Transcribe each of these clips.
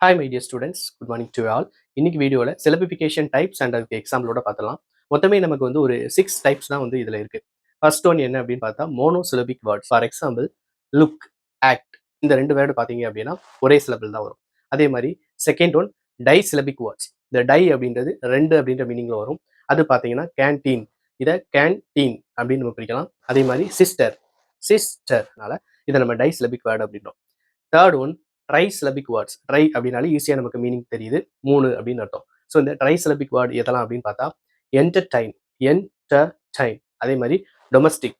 Hi, my dear students. Good morning to you all. இன்னைக்கு வீடியோல syllabification types and அதுக்கு எக்ஸாம்பிளோட பார்த்தலாம். மொத்தமே நமக்கு வந்து ஒரு 6 டைப்ஸ் தான் வந்து இதுல இருக்கு. ஃபர்ஸ்ட் ஒன் என்ன அப்படின்னு பார்த்தா monosyllabic words. For example look, act. இந்த 2 வேர்டு பார்த்தீங்க அப்படின்னா ஒரே சிலபிள் தான் வரும். அதே மாதிரி second one disyllabic words. இந்த டை அப்படின்றது 2 அப்படின்ற மீனிங்ல வரும். அது பார்த்தீங்கன்னா கேன்டீன். இதை கேன்டீன் அப்படின்னு நம்ம பிரிக்கலாம். அதே மாதிரி சிஸ்டர், சிஸ்டர்னால இதை நம்ம டை சிலபிக் வேர்டு அப்படின்றோம். Third one trisyllabic words. Tri அப்படின்னாலே ஈஸியாக நமக்கு மீனிங் தெரியுது, 3 அப்படின்னு அர்த்தம். ஸோ இந்த ட்ரை சிலபிக் வேர்டு எதெல்லாம் அப்படின்னு பார்த்தா என்டர்டைன், என்டர்டைன். அதே மாதிரி டொமஸ்டிக்,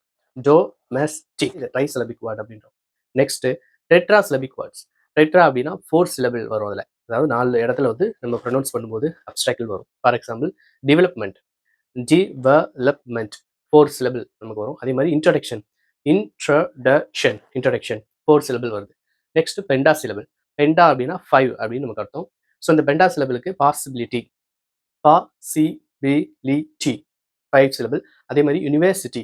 டொமெஸ்டிக். இந்த ட்ரை சிலபிக் வேர்டு அப்படின்றோம். Next tetrasyllabic words. Tetra அப்படின்னா 4 சிலபிள் வரும் அதில். அதாவது 4 இடத்துல வந்து நம்ம ப்ரொனவுன்ஸ் பண்ணும்போது அப்ஸ்ட்ராக்டில் வரும். For example development, development 4 syllable நமக்கு வரும். அதே மாதிரி இன்ட்ரடக்ஷன், இன்ட்ரடக்ஷன், இன்ட்ரடக்ஷன் 4 சிலபிள் வருது. Next pentasyllable. பெண்டா அப்படின்னா 5 அப்படின்னு நமக்கு அர்த்தம். ஸோ இந்த பெண்டா சிலபிளுக்கு பாசிபிலிட்டி, பாசிபிலிட்டி 5 சிலபிள். அதே மாதிரி university,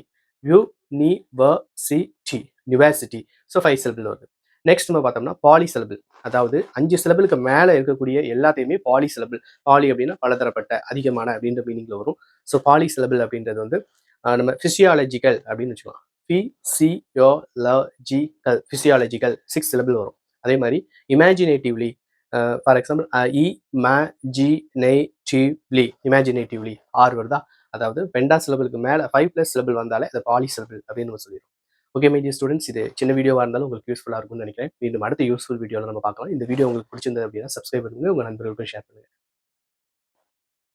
university, university. So 5 syllable வருது. நெக்ஸ்ட் நம்ம பார்த்தோம்னா பாலி சிலபிள். அதாவது 5 சிலபிளுக்கு மேலே இருக்கக்கூடிய எல்லாத்தையுமே பாலி சிலபிள். பாலி அப்படின்னா பலதரப்பட்ட, அதிகமான அப்படின்ற மீனிங்ல வரும். ஸோ பாலி சிலபிள் அப்படின்றது வந்து நம்ம பிசியாலஜிக்கல் அப்படின்னு வச்சுக்கலாம். பிசியோலஜிக்கல், பிசியாலஜிக்கல் 6 சிலபிள் வரும். அதே மாதிரி இமேஜினேட்டிவ்லி, ஃபார் எக்ஸாம்பிள் இமேஜினேட்டிவ்லி, இமேஜினேட்டிவ்லி 6 வருதா. அதாவது பெண்டா சிலபிளுக்கு மேலே 5+ சிலபிள் வந்தாலே அது பாலி சிலபிள் அப்படின்னு நம்ம சொல்லிடுறோம். ஓகே மை டியர் ஸ்டூடெண்ட்ஸ், இது சின்ன வீடியோவாக இருந்தாலும் உங்களுக்கு யூஸ்ஃபுல்லாக இருக்கும்னு நினைக்கிறேன். மீண்டும் அடுத்த யூஸ்ஃபுல் வீடியோவில் நம்ம பார்க்கலாம். இந்த வீடியோ உங்களுக்கு பிடிச்சிருந்தது அப்படின்னா சப்ஸ்கிரைப் பண்ணுங்க, உங்கள் நண்பர்களுக்கும் ஷேர் பண்ணுங்க.